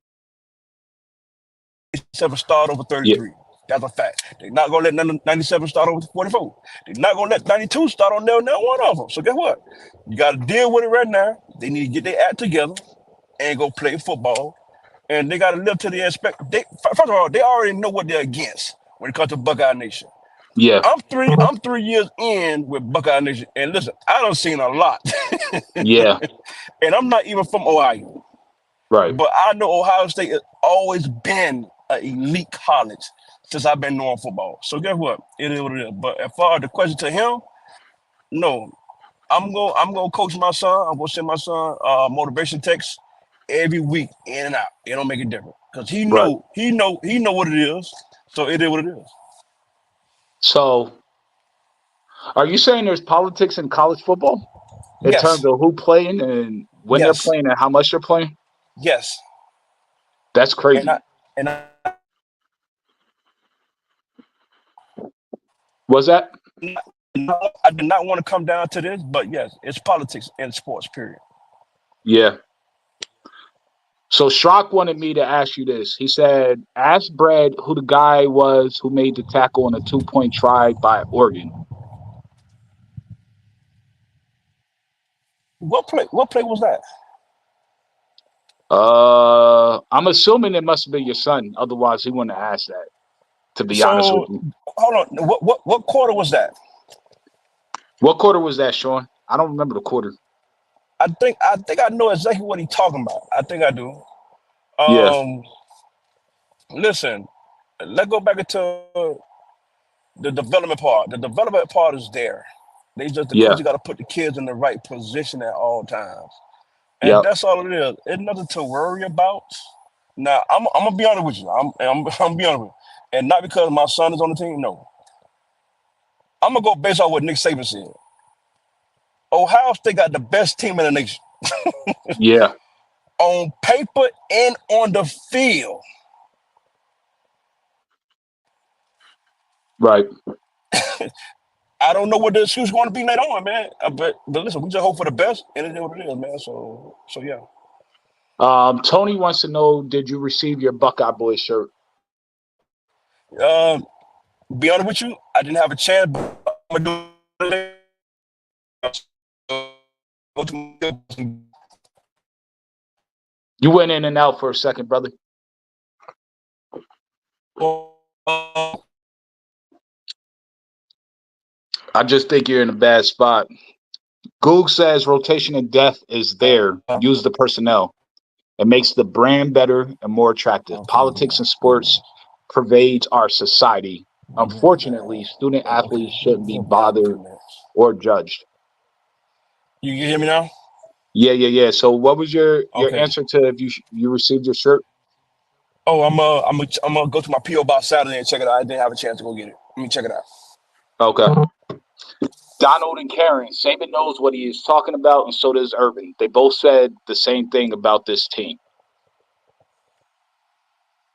97 start over yeah, 33. That's a fact. They're not gonna let 97 start over 44. They're not gonna let 92 start on there one of them. So guess what? You gotta deal with it right now. They need to get their act together and go play football. And they gotta live to the expect. First of all, they already know what they're against when it comes to Buckeye Nation. yeah, I'm 3 years in with Buckeye Nation, and listen, I done seen a lot. yeah, And I'm not even from Ohio. right, But I know Ohio State has always been an elite college since I've been knowing football. So guess what? It is what it is. But as far as the question to him, no. I'm gonna coach my son. I'm gonna send my son motivation texts every week in and out. It don't make a difference. Because he right. know he know he know what it is. So it is what it is. So, are you saying there's politics in college football in terms Yes. of who playing and when they're Yes. playing and how much they're playing? Yes. That's And I crazy. and I Was that? I did not want to come down to this, but yes, it's politics in sports, period. Yeah. So Schrock wanted me to ask you this. He said, ask Brad who the guy was who made the tackle on a 2-point try by Oregon. What play was that? I'm assuming it must have been your son. Otherwise, he wouldn't have asked that, to be honest with So you. hold on. What quarter was that? What quarter was that, Sean? I don't remember the quarter. I think I know exactly what he's talking about. I think I do. Yeah. Um, listen, let's go back into the development part. The development part is there. The coach Yeah. got to put the kids in the right position at all times, and Yep. that's all it is. It's nothing to worry about. Now, I'm gonna be honest with you. I'm be honest with you, and not because my son is on the team. No, I'm gonna go based on what Nick Saban said. Ohio State got the best team in the nation Yeah. on paper and on the field. Right. I don't know what the excuse going to be later on, man. But listen, we just hope for the best, and it is what it is, man. So yeah. Tony wants to know, did you receive your Buckeye Boys shirt? Um, be honest with you, I didn't have a chance, but I'm gonna do it. Go to You went in and out for a second, brother. I just think you're in a bad spot. Goog says rotation and depth is there. Use the personnel. It makes the brand better and more attractive. okay, Politics and sports pervades our society. Unfortunately, student okay. athletes shouldn't be We'll be out in a few bothered minutes. or judged. You hear me now? Yeah, yeah, yeah. So, what was your Okay. answer to if you received your shirt? Oh, I'm gonna go to my PO box Saturday and check it out. I didn't have a chance to go get it. Let me check it out. Okay. Donald and Karen, Saban knows what he is talking about, and so does Urban. They both said the same thing about this team,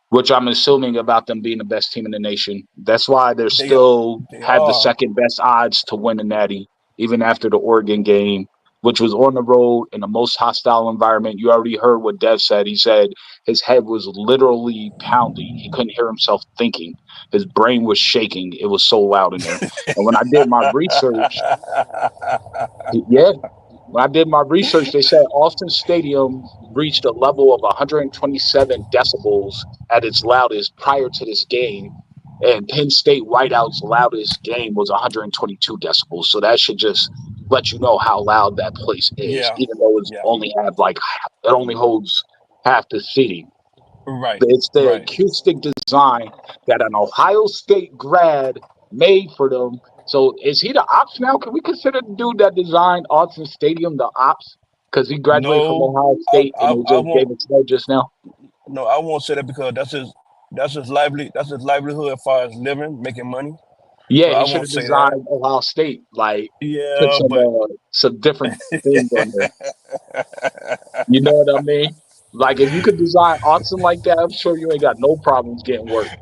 which I'm assuming about them being the best team in the nation. That's why they're They are. still They had the are. second best odds to win the Natty, even after the Oregon game, which was on the road in the most hostile environment. You already heard what Dev said. He said his head was literally pounding. He couldn't hear himself thinking. His brain was shaking. It was so loud in there. And when I did my research, yeah, when I did my research, they said Austin Stadium reached a level of 127 decibels at its loudest prior to this game. And Penn State Whiteout's loudest game was 122 decibels. So that should just let you know how loud that place is, Yeah. even though it's Yeah. only have like it only holds half the seating. Right. It's the Right. acoustic design that an Ohio State grad made for them. So is he the ops now? Can we consider the dude that designed Austin Stadium the ops? Because he graduated from No, Ohio State and it I just won't. gave it to just now. No, I won't say that because that's his livelihood as far as living, making money. So Yeah, I he should won't have say that. designed Ohio State. Like put Yeah, but some different things on there. You know what I mean? Like if you could design Austin like that, I'm sure you ain't got no problems getting work.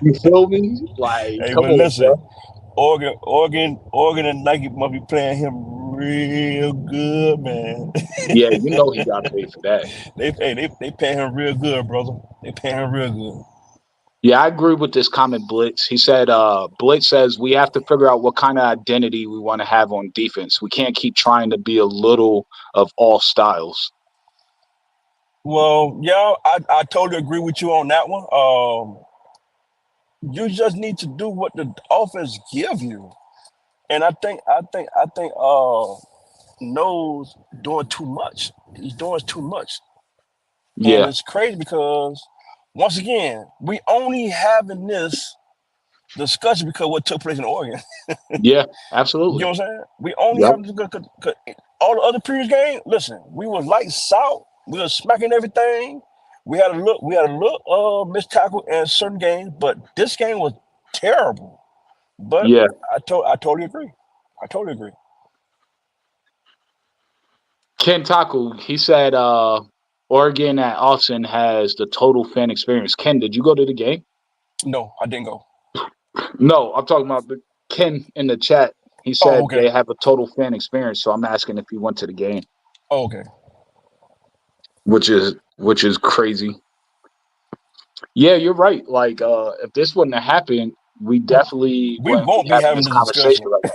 You feel me? Like, hey, come but on, listen, bro. Oregon, and Nike must be playing him real good, man. Yeah, you know he got paid for that. They paying him real good, brother. They paying him real good. Yeah, I agree with this comment, Blitz. He said, Blitz says we have to figure out what kind of identity we want to have on defense. We can't keep trying to be a little of all styles. Well, yeah, I totally agree with you on that one. You just need to do what the offense give you, and I think knows doing too much. He's doing too much, and Yeah, it's crazy because once again we only having this discussion because what took place in Oregon. yeah, You know absolutely. what I'm saying? We only Yep, having this because all the other previous games. Listen, we was lights out. We was smacking everything. We had a look missed tackle in certain games, but this game was terrible. But yeah. I totally agree. I totally agree. Ken Taku, he said, Oregon at Austin has the total fan experience. Ken, did you go to the game? No, I didn't go. No, I'm talking about the Ken in the chat. He Oh, said okay. they have a total fan experience. So I'm asking if he went to the game, Oh, okay. which is crazy. Yeah, you're right. Like, if this wouldn't have happened, we definitely We wouldn't be won't be having having this this conversation discussion. right now.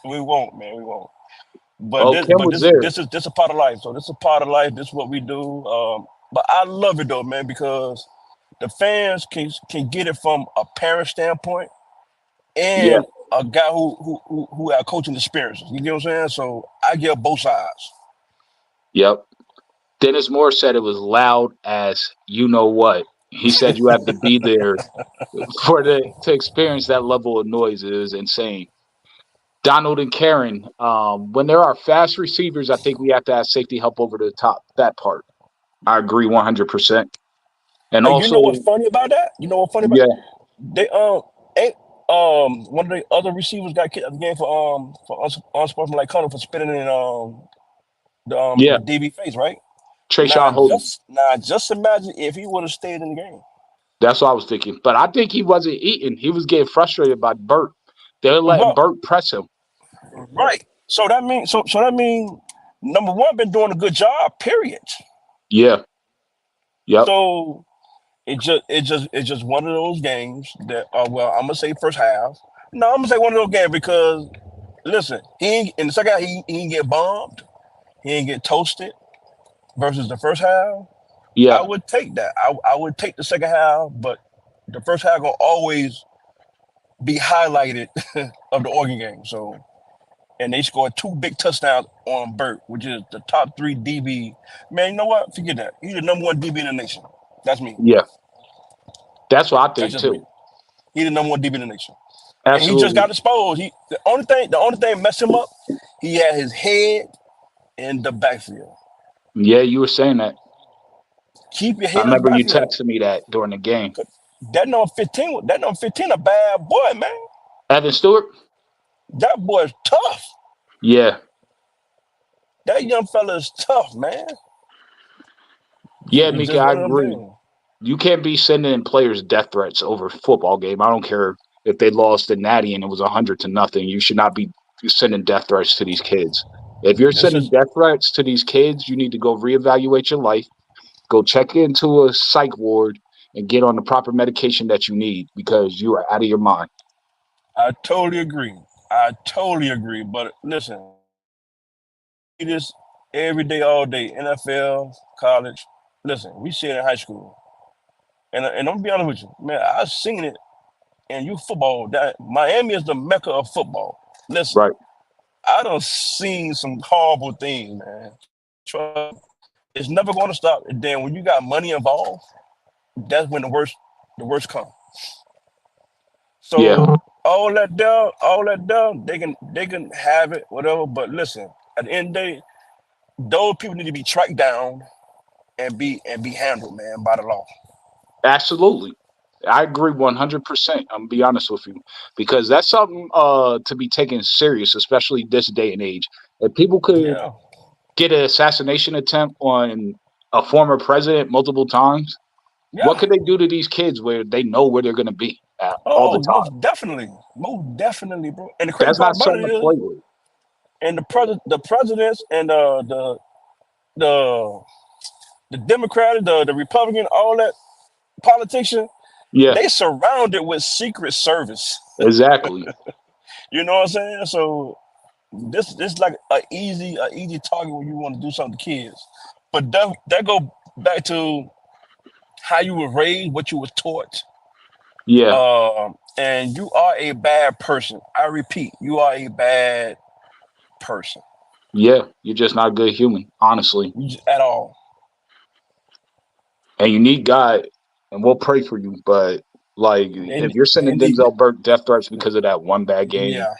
We won't, man. We won't. Oh, Ken But was there. this is a part of life. So this is a part of life. This is what we do. But I love it though, man, because the fans can get it from a parent standpoint Yeah, and a guy who had coaching experiences. You get what I'm saying? So I get both sides. yep. Dennis Moore said it was loud as you know what. He said you have to be there for to experience that level of noise. It is insane. Donald and Karen, when there are fast receivers, I think we have to have safety help over the top. That part, I agree 100%. And And you know what's also, funny about that? You know what's funny about yeah, they ain't one of the other receivers got kicked out of the game for unsportsmanlike conduct for spitting in yeah, the DB face, right? Trayshawn Holden. Now just imagine if he would have stayed in the game. That's what I was thinking. But I think he wasn't eating. He was getting frustrated by Burt. They were letting Well, Burt press him. right. So that means number one been doing a good job. Period. Yeah, yep, So it's just one of those games that well I'm gonna say first half. No, I'm gonna say one of those games because listen, he ain't, in the second half he ain't get bombed, he ain't get toasted versus the first half. I yeah, would take that. I would take the second half, but the first half gonna always be highlighted of the Oregon game. So and they scored two big touchdowns on Burt, which is the top three DB. Man, you know what? Forget that. He's the number one DB in the nation. That's me. yeah. That's what I That's think just me. too. He's the number one DB in the nation. And he just Absolutely. got exposed. The only thing messed him up, he had his head in the backfield. Yeah, you were saying that. Keep your I head in the remember you backfield. texting me that during the game. That number 15, a bad boy, man. Evan Stewart? That boy's tough. Yeah. That young fella is tough, man. Yeah, It's Mika, just I one of them agree. things. You can't be sending players death threats over a football game. I don't care if they lost the Natty and it was 100-0. You should not be sending death threats to these kids. If you're This sending is death threats to these kids, you need to go reevaluate your life, go check into a psych ward, and get on the proper medication that you need because you are out of your mind. I totally agree. I totally agree. But listen, we see this every day, all day. NFL, college. Listen, we see it in high school. And I'm gonna be honest with you, man. I've seen it in youth football. That Miami is the mecca of football. Listen, Right. I done seen some horrible things, man. Trust me. It's never going to stop. And then when you got money involved, that's when the worst come. Yeah. So all that down, they can have it, whatever. But listen, at the end of the day, those people need to be tracked down and be handled, man, by the law. Absolutely. I agree 100%. I'm gonna be honest with you because that's something to be taken serious, especially this day and age. If people could Yeah, get an assassination attempt on a former president multiple times, what yeah. could they do to these kids where they know where they're going to be at all Oh, the time? most definitely, bro. And the crazy That's part not about something it to is, play with. and the presidents and the the Democrat, the Republican, all that politician, Yeah, they surrounded with Secret Service. exactly. You know what I'm saying? So this like a easy target when you want to do something to kids. But that go back to how you were raised, what you were taught, Yeah, and you are a bad person. I repeat, you are a bad person. yeah. You're just not a good human, honestly. At all. And you need God, and we'll pray for you. But like, They if you're they sending need Denzel Burke death threats because of that one bad game, yeah,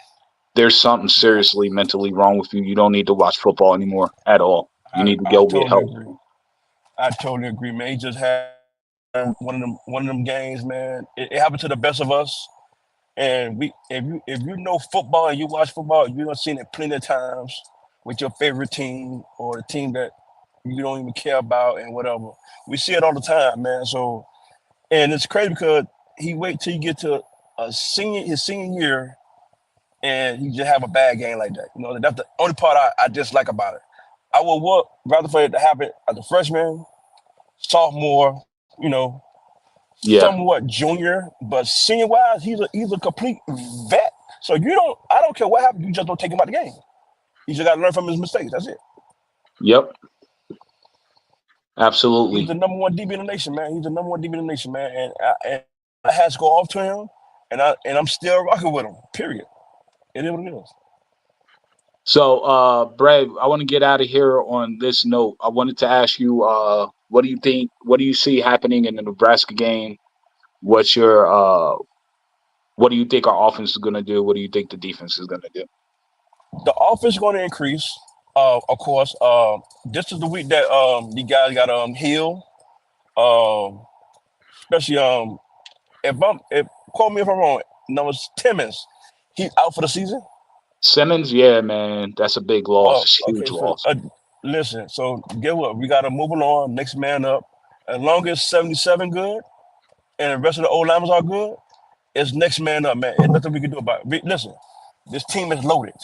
there's something yeah. seriously mentally wrong with you. You don't need to watch football anymore at all. You I, need to I go get totally help. agree. I totally agree, man. He just had one of them games, man. It happened to the best of us. And if you know football and you watch football, you done seen it plenty of times with your favorite team or the team that you don't even care about and whatever. We see it all the time, man. So and it's crazy because he wait till you get to his senior year and he just have a bad game like that. You know, that's the only part I dislike about it. I would rather for it to happen as a freshman, sophomore, Yeah. somewhat junior, but senior wise, he's a complete vet. So I don't care what happens, you just don't take him out of the game. He just got to learn from his mistakes. That's it. Yep. He's Absolutely. the number one DB in the nation, man. He's the number one DB in the nation, man. And I had to go off to him, and I'm still rocking with him. Period. It is what it is. So, Brad, I want to get out of here on this note. I wanted to ask you, what do you think? What do you see happening in the Nebraska game? What's your, what do you think our offense is going to do? What do you think the defense is going to do? The offense is going to increase, of course. This is the week that the guys got heal. Um, especially if quote me if I'm wrong. No, it's Timmons. He's out for the season. Simmons, yeah, man, that's a big loss. Oh, It's a huge okay. So loss. listen. So get what we got to move along. Next man up. As long as 77 good and the rest of the old linemen are good, it's next man up, man. And nothing we can do about it. Listen, this team is loaded.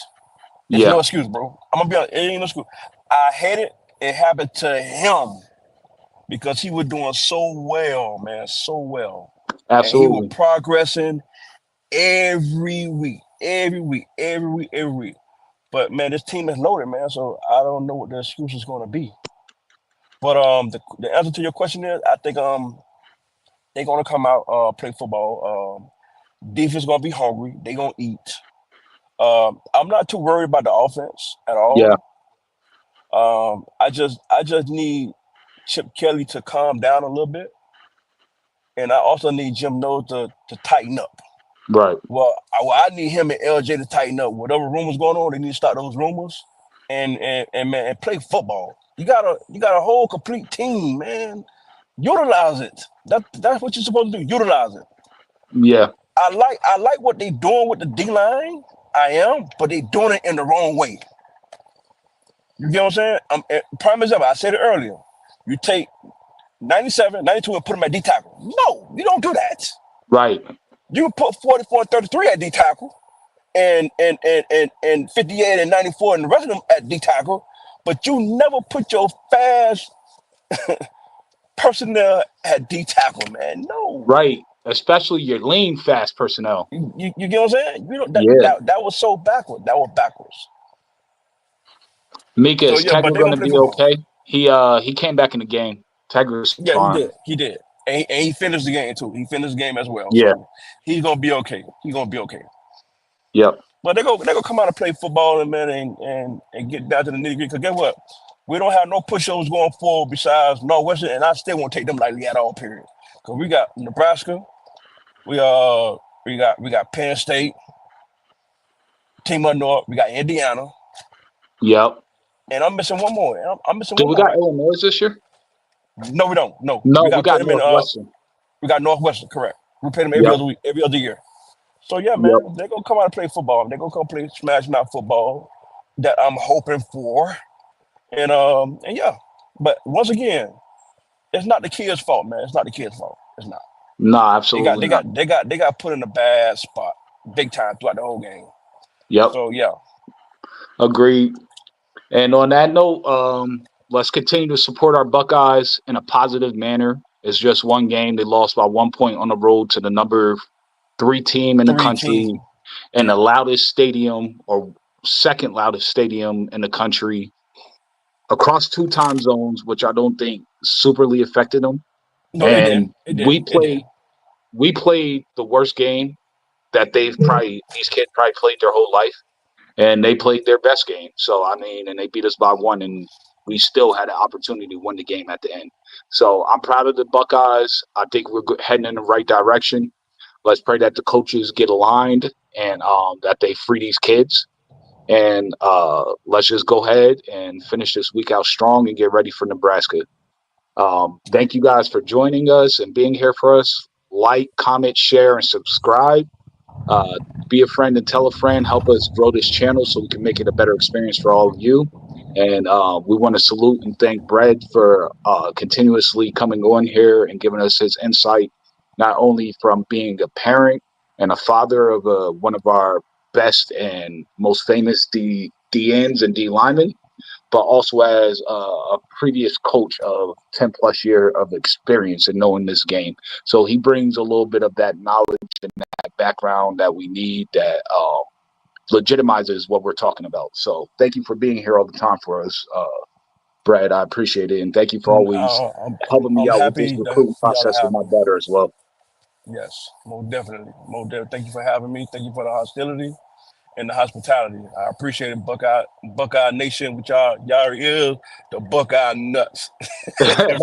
It's Yeah, no excuse, bro. I'm gonna be honest. It ain't no excuse. I hate it. It happened to him because he was doing so well, man, so well, and he was absolutely. progressing every week, every week, every week, every week. But man, this team is loaded, man. So I don't know what the excuse is going to be. But the answer to your question is, I think they're gonna come out play football. Defense gonna be hungry. They gonna eat. I'm not too worried about the offense at Yeah, all. I just need Chip Kelly to calm down a little bit, and I also need Jim Knowles to tighten up. right. Well, I need him and LJ to tighten up. Whatever rumors going on, they need to stop those rumors and man and play football. You got a whole complete team, man. Utilize it. That's what you're supposed to do. Utilize it. Yeah, I like what they doing with the D line. I am, but they doing it in the wrong way. You get what I'm saying? Prime example, I said it earlier. You take 97, 92 and put them at D tackle. No, you don't do that. Right. You can put 44 and 33 at D tackle and 58 and 94 and the rest of them at D tackle, but you never put your fast personnel at D tackle, man. No. Right. Especially your lean fast personnel. You get what I'm saying? You know Yeah. that was so backward. That was backwards. Mika, So is yeah, but Tegra they're going gonna to play be football. okay? He came back in the game. Tegra's Yeah, he fine. did. He did. And he finished the game too. He finished the game as well. Yeah. So he's gonna be okay. He's gonna be okay. Yep. But they're gonna come out and play football and man and get down to the nitty gritty. Cause guess what? We don't have no pushovers going forward besides Northwestern, and I still won't take them lightly at all. Period. Cause we got Nebraska, we got Penn State, Team Up North, we got Indiana, Yep. and I'm missing one more. I'm missing Do one we more, got right? Illinois this year? No, we don't. No, we No, we got to put got them in. Northwestern. We got Northwestern, correct? We pay them every Yep. other week, every other year. So yeah, Yep. man, they're gonna come out and play football. They're gonna come play smash mouth football that I'm hoping for. And yeah. But once again, it's not the kids' fault, man. It's not the kids' fault. It's not. Nah, They got absolutely they not. got they got they got put in a bad spot big time throughout the whole game. Yep. So yeah. Agreed. And on that note, let's continue to support our Buckeyes in a positive manner. It's just one game. They lost by 1 point on the road to the number 3 team in the Three country team. in Yeah. the loudest stadium or second loudest stadium in the country across 2 time zones, which I don't think superly affected them. No, it did. And It did. It did. we played the worst game that these kids probably played their whole life, and they played their best game. So I mean, and they beat us by 1, and we still had an opportunity to win the game at the end. So I'm proud of the Buckeyes. I think we're heading in the right direction. Let's pray that the coaches get aligned and that they free these kids. And let's just go ahead and finish this week out strong and get ready for Nebraska. Thank you guys for joining us and being here for us. Like, comment, share, and subscribe. Uh, be a friend and tell a friend. Help us grow this channel so we can make it a better experience for all of you. And we want to salute and thank Brad for continuously coming on here and giving us his insight, not only from being a parent and a father of one of our best and most famous DNs and D linemen, but also as a previous coach of 10 plus year of experience in knowing this game. So he brings a little bit of that knowledge and that background that we need that legitimizes what we're talking about. So thank you for being here all the time for us, Brad. I appreciate it. And thank you for always helping me I'm out with this happy recruiting for y'all to process with have my me. daughter as well. Yes, most definitely. Most definitely. Thank you for having me. Thank you for the hostility and the hospitality. I appreciate it, Buckeye Nation, which y'all is the Buckeye nuts.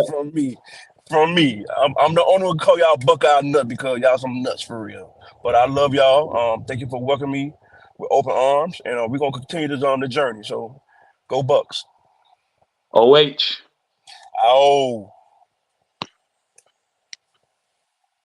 from me. From me. I'm the only one to call y'all Buckeye nut because y'all some nuts for real. But I love y'all. Thank you for welcoming me with open arms. And we're gonna continue this on the journey. So go Bucks. OH. Oh.